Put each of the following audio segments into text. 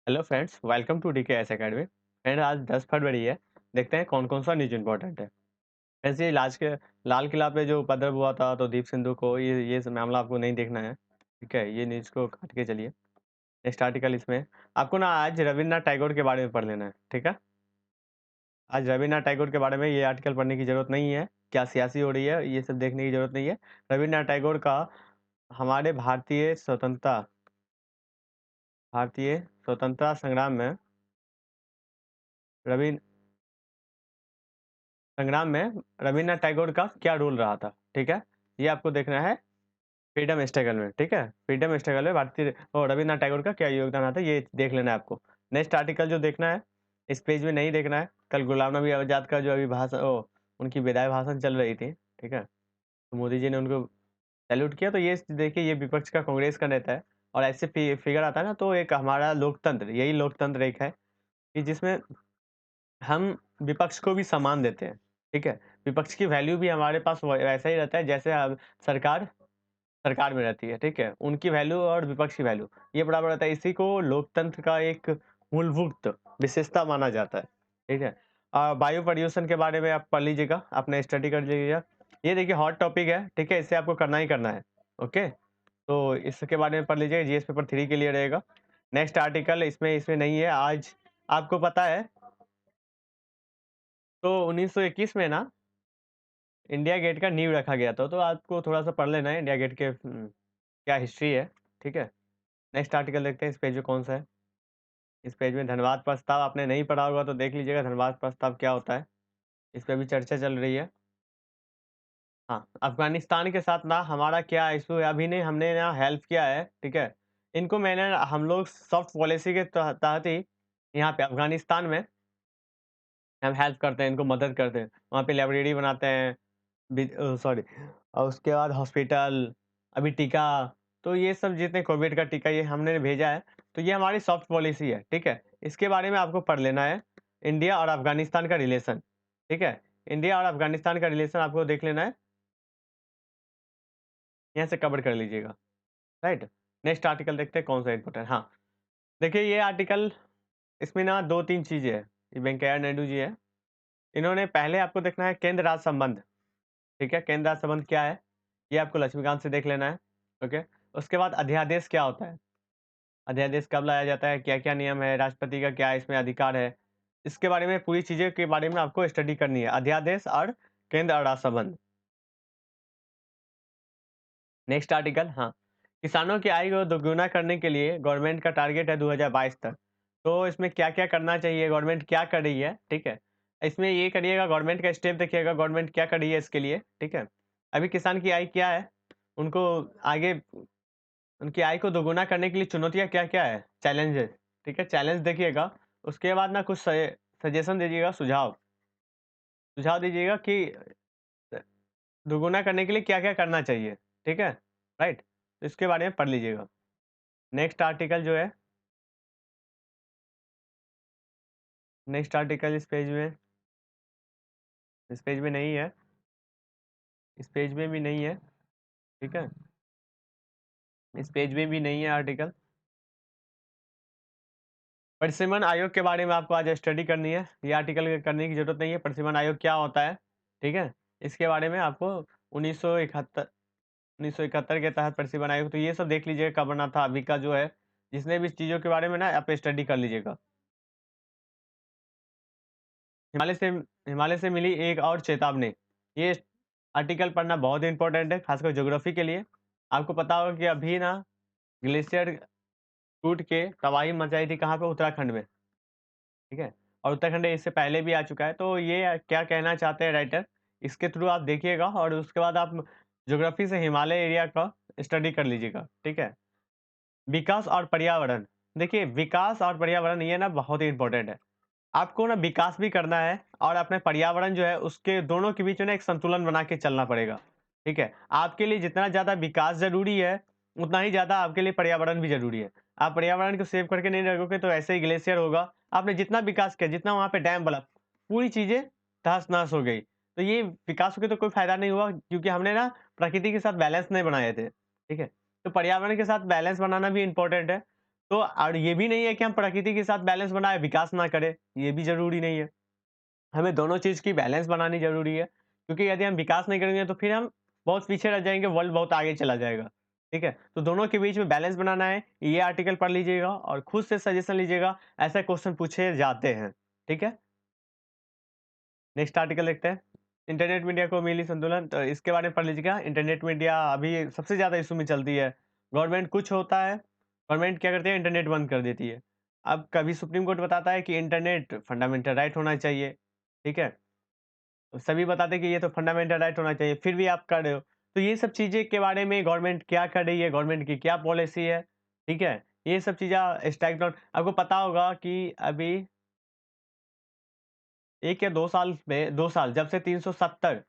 Hello friends, welcome to DKS academy. Friend, आज 10 फरवरी है। देखते हैं कौन कौन सा न्यूज इंपॉर्टेंट है। ऐसे ही लाल किला पे जो उपद्रव हुआ था, तो दीप सिंधु को ये सब मामला आपको नहीं देखना है। ठीक है, ये न्यूज को काट के चलिए। नेक्स्ट आर्टिकल इसमें आपको ना आज रविन्द्रनाथ टैगोर के बारे में पढ़ लेना है। ठीक है, आज रविन्द्रनाथ टैगोर के बारे में ये आर्टिकल पढ़ने की जरूरत नहीं है। क्या सियासी हो रही है ये सब देखने की जरूरत नहीं है। रविन्द्रनाथ टैगोर का हमारे भारतीय स्वतंत्रता संग्राम में रवि संग्राम में रविन्द्रनाथ टैगोर का क्या रोल रहा था। ठीक है, ये आपको देखना है फ्रीडम स्ट्रगल में। ठीक है, फ्रीडम स्ट्रगल में भारतीय और रविन्द्रनाथ टैगोर का क्या योगदान आता है, ये देख लेना है आपको। नेक्स्ट आर्टिकल जो देखना है, इस पेज में नहीं देखना है। कल गुलाम नबी आज़ाद का जो अभी उनकी विदाई भाषण चल रही थी। ठीक है, तो मोदी जी ने उनको सैल्यूट किया। तो ये देखिए, ये विपक्ष का कांग्रेस का नेता है। और ऐसे फिगर आता है ना, तो एक हमारा लोकतंत्र, यही लोकतंत्र एक है कि जिसमें हम विपक्ष को भी सम्मान देते हैं। ठीक है, विपक्ष की वैल्यू भी हमारे पास वैसा ही रहता है जैसे अब सरकार सरकार में रहती है। ठीक है, उनकी वैल्यू और विपक्ष की वैल्यू ये बराबर रहता है। इसी को लोकतंत्र का एक मूलभूत विशेषता माना जाता है। ठीक है, वायु प्रदूषण के बारे में आप पढ़ लीजिएगा, अपने स्टडी कर लीजिएगा। ये देखिए हॉट टॉपिक है। ठीक है, इससे आपको करना ही करना है। ओके, तो इसके बारे में पढ़ लीजिए, जीएस पेपर 3 के लिए रहेगा। नेक्स्ट आर्टिकल इसमें इसमें नहीं है। आज आपको पता है, तो 1921 में ना इंडिया गेट का नींव रखा गया था। तो आपको थोड़ा-सा पढ़ लेना है इंडिया गेट के क्या हिस्ट्री है। ठीक है, नेक्स्ट आर्टिकल देखते हैं, इस पेज में कौन-सा है। इस पेज में धन्यवाद प्रस्ताव आपने नहीं पढ़ा होगा तो देख लीजिएगा, धन्यवाद प्रस्ताव क्या होता है। इस पे भी चर्चा चल रही है। हाँ, अफ़गानिस्तान के साथ ना हमारा क्या इश्यू है, अभी नहीं हमने ना हेल्प किया है। ठीक है, इनको हम लोग सॉफ्ट पॉलिसी के तहत ही यहाँ पे अफ़गानिस्तान में हम हेल्प करते हैं, इनको मदद करते हैं। वहाँ पे लाइब्रेरी बनाते हैं, सॉरी, और उसके बाद हॉस्पिटल, अभी टीका, तो ये सब जितने कोविड का टीका ये हमने भेजा है। तो ये हमारी सॉफ्ट पॉलिसी है। ठीक है, इसके बारे में आपको पढ़ लेना है। इंडिया और अफ़गानिस्तान का रिलेशन। ठीक है, इंडिया और अफ़गानिस्तान का रिलेशन आपको देख लेना है, यहाँ से कवर कर लीजिएगा। राइट, नेक्स्ट आर्टिकल देखते हैं कौन सा इंपॉर्टेंट। हाँ, देखिए ये आर्टिकल, इसमें ना 2-3 चीज़ें हैं। ये वेंकैया नायडू जी हैं। इन्होंने पहले आपको देखना है केंद्र राज्य संबंध। ठीक है, केंद्र राज्य संबंध क्या है? ये आपको लक्ष्मीकांत से देख लेना है। ओके, उसके बाद अध्यादेश क्या होता है? अध्यादेश कब लाया जाता है? क्या-क्या नियम है? राष्ट्रपति का क्या इसमें अधिकार है? इसके बारे में पूरी चीज़ें के बारे में आपको स्टडी करनी है। अध्यादेश और केंद्र और राज्य संबंध। नेक्स्ट आर्टिकल, हाँ, किसानों की आय को दोगुना करने के लिए गवर्नमेंट का टारगेट है 2022 तक। तो इसमें क्या-क्या करना चाहिए? गवर्नमेंट क्या कर रही है? ठीक है, इसमें ये करिएगा, गवर्नमेंट का स्टेप देखिएगा, गवर्नमेंट क्या कर रही है इसके लिए। ठीक है, अभी किसान की आय क्या है? उनको आगे उनकी आय को दोगुना करने के लिए चुनौतियाँ क्या-क्या है? चैलेंजेस। ठीक है, चैलेंज देखिएगा। उसके बाद ना कुछ सजेशन दीजिएगा, सुझाव। सुझाव दीजिएगा कि अ, दोगुना करने के लिए क्या-क्या करना चाहिए। ठीक है? राइट? तो इसके बारे में पढ़ लीजिएगा। नेक्स्ट आर्टिकल जो है, नेक्स्ट आर्टिकल इस पेज में नहीं है, इस पेज में भी नहीं है। ठीक है? इस पेज में भी नहीं है आर्टिकल। परिसीमन आयोग के बारे में आपको आज स्टडी करनी है। ये आर्टिकल करने की ज़रूरत नहीं है। परिसीमन आयोग क्या होता है? ठीक है? इसके बारे में आपको 1971 1971 के तहत परिसीमन आयोग, तो ये सब देख लीजिएगा कब बना था, अभी का जो है, जितने भी चीज़ों के बारे में ना आप स्टडी कर लीजिएगा। हिमालय से मिली एक और चेतावनी। ये आर्टिकल पढ़ना बहुत इंपॉर्टेंट है, खासकर ज्योग्राफी के लिए। आपको पता होगा कि अभी ना ग्लेशियर टूट के तबाही मचाई थी कहाँ पे? उत्तराखंड में। ठीक है? और उत्तराखंड इससे पहले भी आ चुका है। तो ये क्या कहना चाहते हैं राइटर, इसके थ्रू आप देखिएगा और उसके बाद आप ज्योग्राफी से हिमालय एरिया का स्टडी कर लीजिएगा। ठीक है? विकास और पर्यावरण। देखिए, विकास और पर्यावरण ये ना बहुत ही इम्पोर्टेंट है। आपको ना विकास भी करना है और अपने पर्यावरण जो है उसके दोनों के बीच में ना एक संतुलन बना के चलना पड़ेगा। ठीक है? आपके लिए जितना ज़्यादा विकास ज़रूरी है, उतना ही ज़्यादा आपके लिए पर्यावरण भी ज़रूरी है। आप पर्यावरण को सेव करके नहीं रखोगे तो ऐसे ही ग्लेशियर होगा। आपने जितना विकास किया, जितना वहाँ पे डैम बना, पूरी चीज़ें तहस-नहस हो गई। तो ये विकास होके तो कोई फ़ायदा नहीं हुआ, क्योंकि हमने ना प्रकृति के साथ बैलेंस नहीं बनाए थे। ठीक है? तो पर्यावरण के साथ बैलेंस बनाना भी इम्पोर्टेंट है। तो और ये भी नहीं है कि हम प्रकृति के साथ बैलेंस बनाए, विकास ना करें, ये भी ज़रूरी नहीं है। हमें दोनों चीज़ की बैलेंस बनानी ज़रूरी है, क्योंकि यदि हम विकास नहीं करेंगे तो फिर हम बहुत पीछे रह जाएँगे, वर्ल्ड बहुत आगे चला जाएगा, ठीक है? तो दोनों के बीच में बैलेंस बनाना है, ये आर्टिकल पढ़ लीजिएगा और खुद से सजेशन लीजिएगा, ऐसे क्वेश्चन पूछे जाते हैं, ठीक है? नेक्स्ट आर्टिकल देखते हैं। इंटरनेट मीडिया को मिली संतुलन, तो इसके बारे में पढ़ लीजिएगा। इंटरनेट मीडिया अभी सबसे ज़्यादा इश्यू में चलती है। गवर्नमेंट कुछ होता है, गवर्नमेंट क्या करती है, इंटरनेट बंद कर देती है। अब कभी सुप्रीम कोर्ट बताता है कि इंटरनेट फंडामेंटल राइट होना चाहिए, ठीक है? तो सभी बताते हैं कि ये तो फंडामेंटल राइट होना चाहिए, फिर भी आप कर रहे हो। तो ये सब चीज़ें के बारे में गवर्नमेंट क्या कर रही है, गवर्नमेंट की क्या पॉलिसी है, ठीक है? ये सब चीज़ें स्ट्राइक डाउन आपको पता होगा कि अभी 1 या 2 साल में 2 साल जब से 370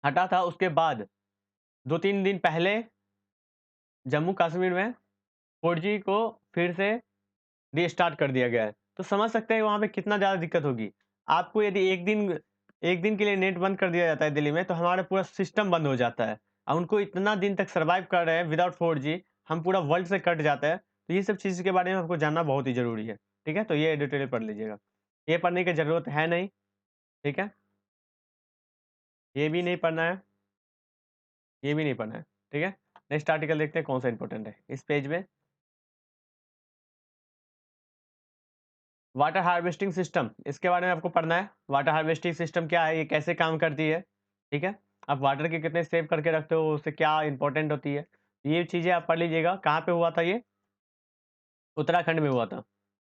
हटा था, उसके बाद 2-3 दिन पहले जम्मू कश्मीर में 4G को फिर से रीस्टार्ट कर दिया गया है। तो समझ सकते हैं वहाँ पे कितना ज़्यादा दिक्कत होगी। आपको यदि 1 दिन के लिए नेट बंद कर दिया जाता है दिल्ली में, तो हमारा पूरा सिस्टम बंद हो जाता है। और उनको इतना दिन तक सर्वाइव कर रहे हैं विदाउट 4G, हम पूरा वर्ल्ड से कट जाते हैं। तो ये सब चीज़ के बारे में आपको जानना बहुत ही ज़रूरी है। ठीक है? तो ये डिटेल पढ़ लीजिएगा। ये पढ़ने की ज़रूरत है नहीं, ठीक है? ये भी नहीं पढ़ना है, ये भी नहीं पढ़ना है, ठीक है? नेक्स्ट आर्टिकल देखते हैं कौन-सा इम्पोर्टेंट है। इस पेज में वाटर हार्वेस्टिंग सिस्टम, इसके बारे में आपको पढ़ना है। वाटर हार्वेस्टिंग सिस्टम क्या है, ये कैसे काम करती है, ठीक है? आप वाटर के कितने सेव करके रखते हो, उससे क्या इम्पोर्टेंट होती है, ये चीज़ें आप पढ़ लीजिएगा। कहाँ पे हुआ था ये? उत्तराखंड में हुआ था,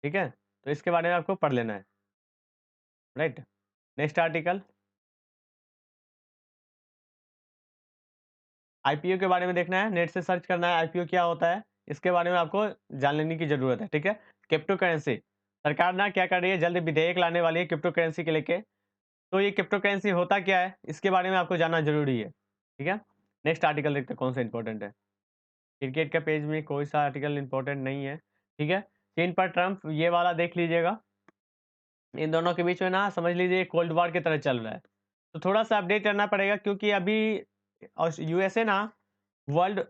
ठीक है? तो इसके बारे में आपको पढ़ लेना है, राइट? नेक्स्ट आर्टिकल, आईपीओ के बारे में देखना है, नेट से सर्च करना है आईपीओ क्या होता है, इसके बारे में आपको जान लेने की ज़रूरत है, ठीक है? क्रिप्टो करेंसी, सरकार ना क्या कर रही है, जल्द विधेयक लाने वाली है क्रिप्टो करेंसी को लेके। तो ये क्रिप्टो करेंसी होता क्या है, इसके बारे में आपको जानना ज़रूरी है, ठीक है? नेक्स्ट आर्टिकल देखते हैं कौन-सा इम्पोर्टेंट है। क्रिकेट का पेज में कोई सा आर्टिकल इम्पोर्टेंट नहीं है, ठीक है? चीन पर ट्रम्प, ये वाला देख लीजिएगा। इन दोनों के बीच में ना समझ लीजिए कोल्ड वॉर की तरह चल रहा है। तो थोड़ा-सा अपडेट करना पड़ेगा, क्योंकि अभी यूएसए ना वर्ल्ड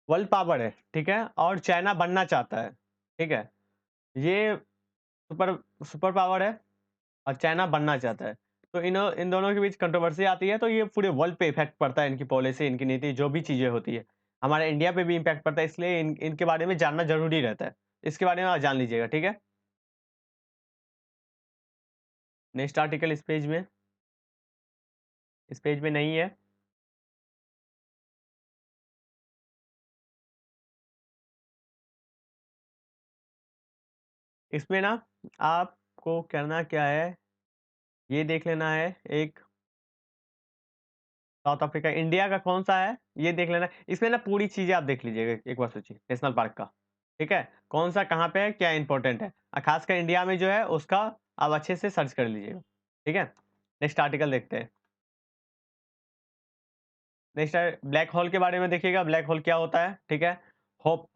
वर्ल्ड पावर है, ठीक है? और चाइना बनना चाहता है, ठीक है? ये सुपर सुपर पावर है और चाइना बनना चाहता है। तो इन दोनों के बीच कंट्रोवर्सी आती है, तो ये पूरे वर्ल्ड पे इफ़ेक्ट पड़ता है, इनकी पॉलिसी, इनकी नीति, जो भी चीज़ें होती है। हमारे इंडिया पे भी इम्पैक्ट पड़ता है, इसलिए इनके बारे में जानना ज़रूरी रहता है। इसके बारे में आप जान लीजिएगा, ठीक है? नेक्स्ट आर्टिकल इस पेज में नहीं है। इसमें ना आपको करना क्या है, ये देख लेना है। एक साउथ अफ्रीका, इंडिया का कौन-सा है, ये देख लेना है। इसमें ना पूरी चीज़ें आप देख लीजिएगा, एक बार सोचिए नेशनल पार्क का, ठीक है? कौन-सा कहाँ पे है, क्या इम्पोर्टेंट है? ख़ासकर इंडिया में जो है उसका आप अच्छे से सर्च कर लीजिएगा, ठीक है? नेक्स्ट आर्टिकल देखते हैं। नेक्स्ट है ब्लैक होल के बारे में देखिएगा, ब्लैक होल क्या होता है, ठीक है? होप,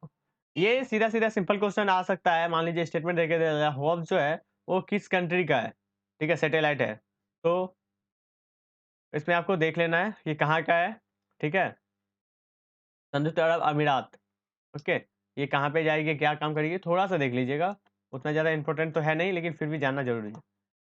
ये सीधा-सीधा सिंपल क्वेश्चन आ सकता है। मान लीजिए स्टेटमेंट देके दे देगा, होप जो है वो किस कंट्री का है, ठीक है? सैटेलाइट है। तो इसमें आपको देख लेना है कि कहाँ का है, ठीक है? संयुक्त अरब अमीरात, ओके। ये कहाँ पे जाएगी, क्या काम करेगी, थोड़ा-सा देख लीजिएगा। उतना ज़्यादा इम्पोर्टेंट तो है नहीं, लेकिन फिर भी जानना ज़रूरी है।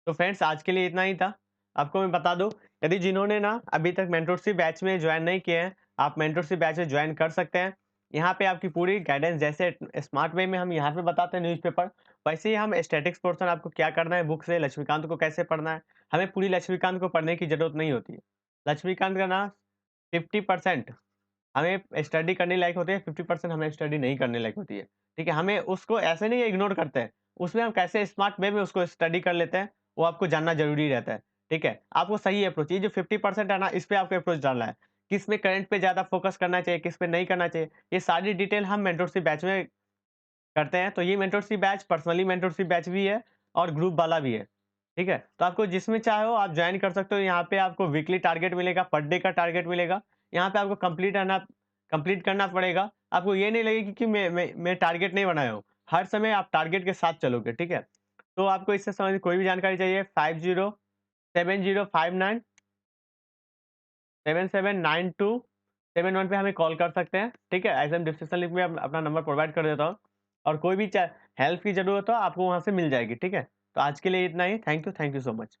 तो फ्रेंड्स, आज के लिए इतना ही था। आपको मैं बता दूँ, यदि जिन्होंने ना अभी तक मेंटरशिप बैच में जॉइन नहीं किए हैं, आप मेंटरशिप बैच में जॉइन कर सकते हैं। यहाँ पे आपकी पूरी गाइडेंस, जैसे स्मार्ट वे में हम यहाँ पे बताते हैं न्यूज़पेपर, वैसे ही हम स्टैटिक्स पोर्शन आपको क्या करना है बुक से, लक्ष्मीकांत को कैसे पढ़ना है। हमें पूरी लक्ष्मीकांत को पढ़ने की ज़रूरत नहीं होती है। लक्ष्मीकांत का ना 50% हमें स्टडी करने लायक होती है, 50% हमें स्टडी नहीं करने लायक होती है, ठीक है? हमें उसको ऐसे नहीं इग्नोर करते हैं, उसमें हम कैसे स्मार्ट वे में उसको स्टडी कर लेते हैं, वो आपको जानना ज़रूरी रहता है, ठीक है? आपको सही अप्रोच, ये जो 50% है ना, इस पे आपको अप्रोच डालना है। किस में करंट पे ज़्यादा फोकस करना चाहिए, किस पे नहीं करना चाहिए, ये सारी डिटेल हम मेंटरशिप बैच में करते हैं। तो ये mentorship batch personally mentorship batch भी है और ग्रुप वाला भी है, ठीक है? तो आपको जिसमें चाहे हो आप जॉइन कर सकते हो। यहाँ पे आपको वीकली टारगेट मिलेगा, पर डे का टारगेट मिलेगा। यहाँ पे आपको कंप्लीट करना पड़ेगा। आपको ये नहीं लगेगी कि मैं टारगेट नहीं बनाया हूँ। हर समय आप टारगेट के साथ चलोगे, ठीक है? तो आपको इससे संबंधित कोई भी जानकारी चाहिए, 507059 7792 71 पे हमें कॉल कर सकते हैं, ठीक है? ऐसे हम डिस्क्रिप्शन लिंक में अपना नंबर प्रोवाइड कर देता हूँ और कोई भी चा हेल्प की ज़रूरत हो आपको वहाँ से मिल जाएगी, ठीक है? तो आज के लिए इतना ही। Thank you so much.